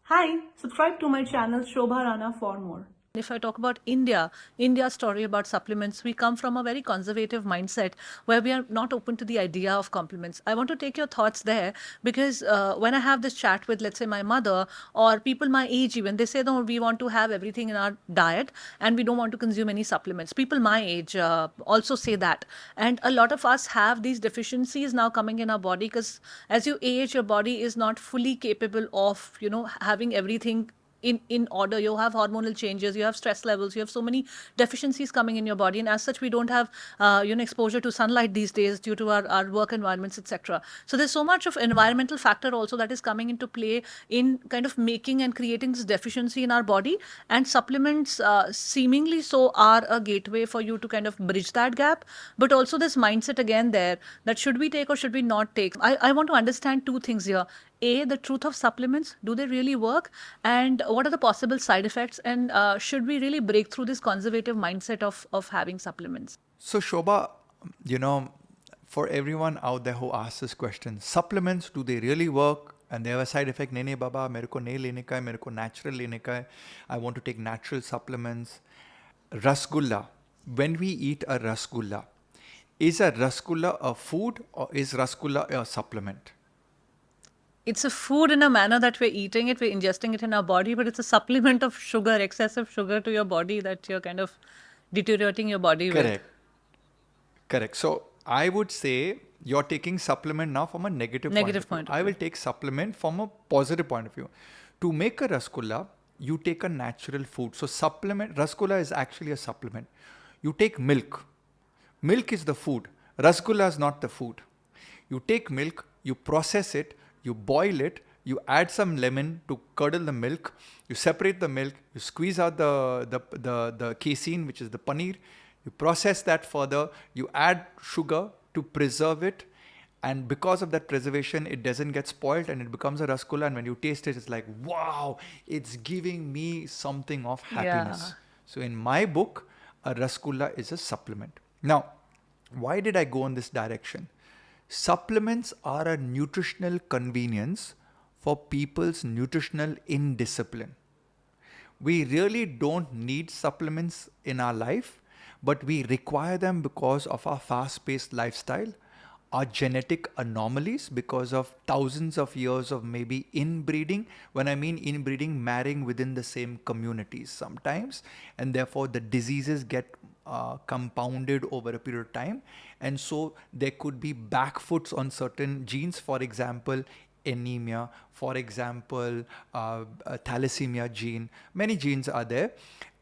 Hi, subscribe to my channel Shobha Rana for more. If I talk about India's story about supplements, we come from a very conservative mindset where we are not open to the idea of compliments. I want to take your thoughts there because when I have this chat with, let's say, my mother or people my age, even they say, no, we want to have everything in our diet and we don't want to consume any supplements. People my age also say that. And a lot of us have these deficiencies now coming in our body because as you age, your body is not fully capable of, having everything in order. You have hormonal changes, you have stress levels, you have so many deficiencies coming in your body, and as such we don't have exposure to sunlight these days due to our work environments, etc. So there's so much of environmental factor also that is coming into play in kind of making and creating this deficiency in our body, and supplements seemingly so are a gateway for you to kind of bridge that gap. But also this mindset again there, that should we take or should we not take. I want to understand two things here. A, the truth of supplements, do they really work? And what are the possible side effects? And should we really break through this conservative mindset of having supplements? So, Shobha, you know, for everyone out there who asks this question, supplements, do they really work? And they have a side effect, नहीं नहीं बाबा मेरे को नहीं लेने का है, मेरे को natural लेने का है. I want to take natural supplements. Rasgulla. When we eat a rasgulla, is a rasgulla a food or is rasgulla a supplement? It's a food in a manner that we're eating it, we're ingesting it in our body, but it's a supplement of sugar, excessive sugar to your body that you're kind of deteriorating your body with. Correct. Correct. So I would say you're taking supplement now from a negative Negative point point of of view. I view. will take supplement from a positive point of view. To make a rasgulla, you take a natural food. So supplement, rasgulla is actually a supplement. You take milk. Milk is the food. Rasgulla is not the food. You take milk, you process it, you boil it, you add some lemon to curdle the milk, you separate the milk, you squeeze out the casein, which is the paneer, you process that further, you add sugar to preserve it, and because of that preservation, it doesn't get spoiled and it becomes a rasgulla. And when you taste it, it's like, wow, it's giving me something of happiness. Yeah. So in my book, a rasgulla is a supplement. Now, why did I go in this direction? Supplements are a nutritional convenience for people's nutritional indiscipline. We really don't need supplements in our life, but we require them because of our fast paced lifestyle, our genetic anomalies, because of thousands of years of maybe inbreeding. When I mean inbreeding, marrying within the same communities sometimes, and therefore the diseases get compounded over a period of time. And so there could be backfoots on certain genes, for example, anemia, for example, thalassemia gene. Many genes are there.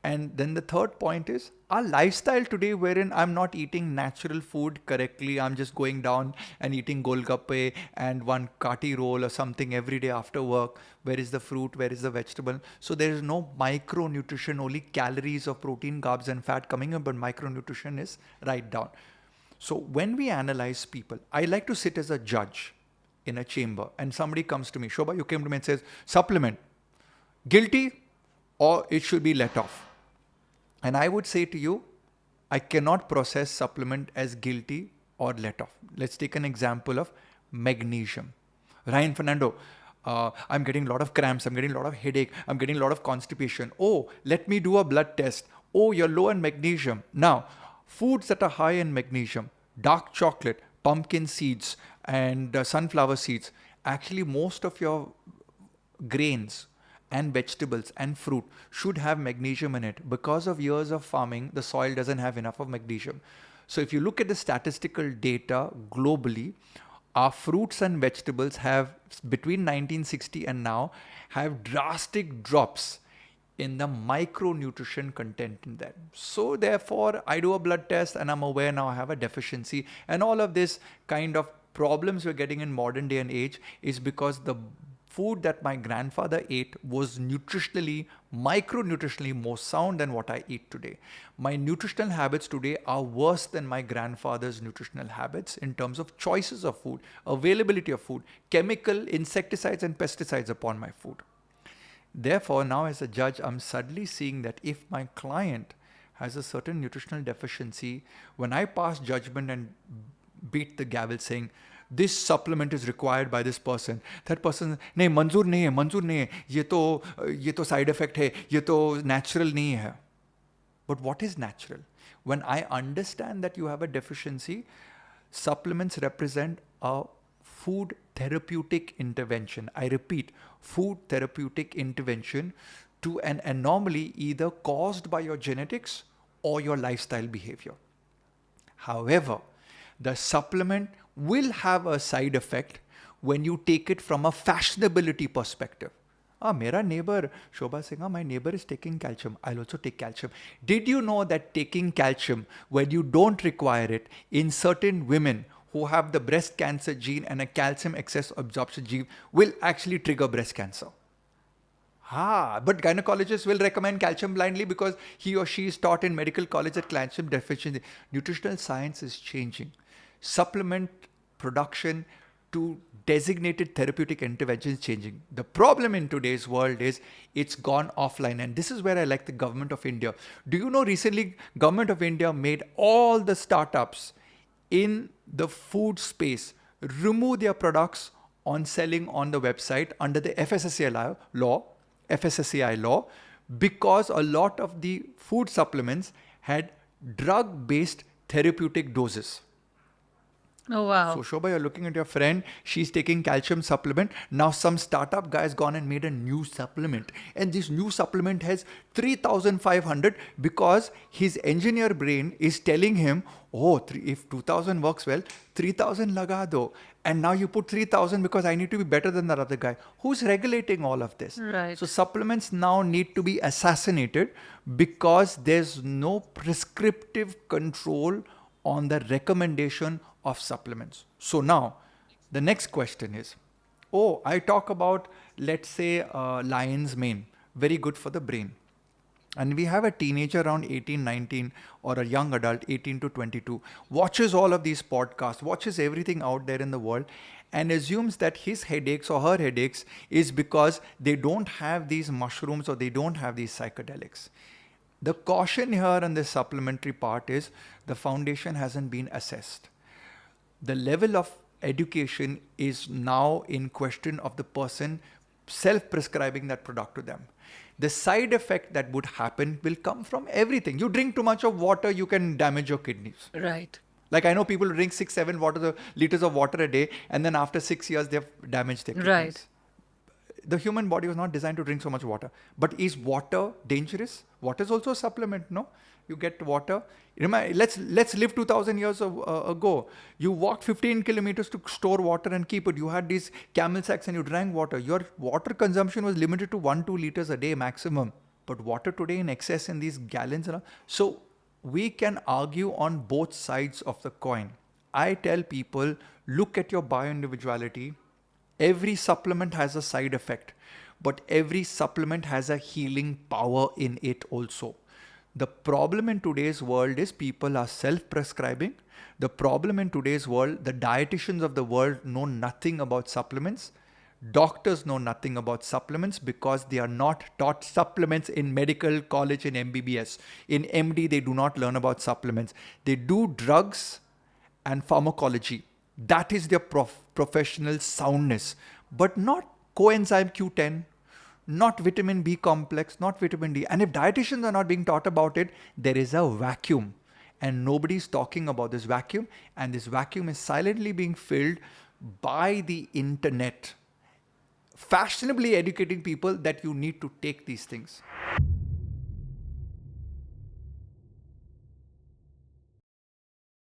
And then the third point is our lifestyle today, wherein I'm not eating natural food correctly. I'm just going down and eating golgappe and one kati roll or something every day after work. Where is the fruit? Where is the vegetable? So there is no micronutrition, only calories of protein, carbs, and fat coming in, but micronutrition is right down. So when we analyze people, I like to sit as a judge in a chamber and somebody comes to me, Shobha, you came to me and says, supplement, guilty or it should be let off. And I would say to you, I cannot process supplement as guilty or let off. Let's take an example of magnesium. Ryan Fernando, I'm getting a lot of cramps, I'm getting a lot of headache, I'm getting a lot of constipation. Oh, let me do a blood test. Oh, you're low in magnesium. Now, foods that are high in magnesium, dark chocolate, pumpkin seeds, and sunflower seeds, actually most of your grains and vegetables and fruit should have magnesium in it. Because of years of farming, the soil doesn't have enough of magnesium. So if you look at the statistical data globally, our fruits and vegetables have, between 1960 and now, have drastic drops in the micronutrition content in them. So therefore, I do a blood test and I'm aware now I have a deficiency. And all of this kind of problems we're getting in modern day and age is because the food that my grandfather ate was nutritionally, micronutritionally more sound than what I eat today. My nutritional habits today are worse than my grandfather's nutritional habits in terms of choices of food, availability of food, chemical, insecticides and pesticides upon my food. Therefore, now as a judge, I'm suddenly seeing that if my client has a certain nutritional deficiency, when I pass judgment and beat the gavel saying, this supplement is required by this person. That person, नहीं मंजूर नहीं है, ये तो side effect है, ये तो natural नहीं है. But what is natural? When I understand that you have a deficiency, supplements represent a food therapeutic intervention. I repeat, food therapeutic intervention to an anomaly either caused by your genetics or your lifestyle behavior. However, the supplement will have a side effect when you take it from a fashionability perspective. Mera neighbor, Shobha Singh, my neighbor is taking calcium. I'll also take calcium. Did you know that taking calcium when you don't require it in certain women who have the breast cancer gene and a calcium excess absorption gene will actually trigger breast cancer? But gynecologists will recommend calcium blindly because he or she is taught in medical college that calcium deficiency. Nutritional science is changing. Supplement production to designated therapeutic interventions changing. The problem in today's world is it's gone offline, and this is where I like the government of India. Do you know recently government of India made all the startups in the food space remove their products on selling on the website under the FSSAI law, because a lot of the food supplements had drug-based therapeutic doses. Oh, wow. So Shobha, you're looking at your friend, she's taking calcium supplement. Now some startup guy has gone and made a new supplement. And this new supplement has 3,500 because his engineer brain is telling him, if 2,000 works well, 3,000 laga do. And now you put 3,000 because I need to be better than that other guy. Who's regulating all of this? Right. So supplements now need to be assassinated because there's no prescriptive control on the recommendation of supplements. So now the next question is, I talk about, let's say, lion's mane, very good for the brain. And we have a teenager around 18, 19 or a young adult 18 to 22 watches all of these podcasts, watches everything out there in the world and assumes that his headaches or her headaches is because they don't have these mushrooms or they don't have these psychedelics. The caution here on this supplementary part is the foundation hasn't been assessed. The level of education is now in question of the person self-prescribing that product to them. The side effect that would happen will come from everything. You drink too much of water, you can damage your kidneys. Right. Like I know people drink 6-7 liters of water a day and then after 6 years they've damaged their kidneys. Right. The human body was not designed to drink so much water. But is water dangerous? Water is also a supplement, no? You get water. Remember, let's live 2,000 years ago. You walked 15 kilometers to store water and keep it. You had these camel sacks and you drank water. Your water consumption was limited to 1-2 liters a day maximum. But water today in excess in these gallons. So we can argue on both sides of the coin. I tell people, look at your bio-individuality. Every supplement has a side effect, but every supplement has a healing power in it also. The problem in today's world is people are self-prescribing. The problem in today's world, the dietitians of the world know nothing about supplements. Doctors know nothing about supplements because they are not taught supplements in medical college in MBBS. In MD, they do not learn about supplements. They do drugs and pharmacology. That is their professional soundness, but not coenzyme Q10, not vitamin B complex, not vitamin D. And if dietitians are not being taught about it, there is a vacuum and nobody's talking about this vacuum. And this vacuum is silently being filled by the internet, fashionably educating people that you need to take these things.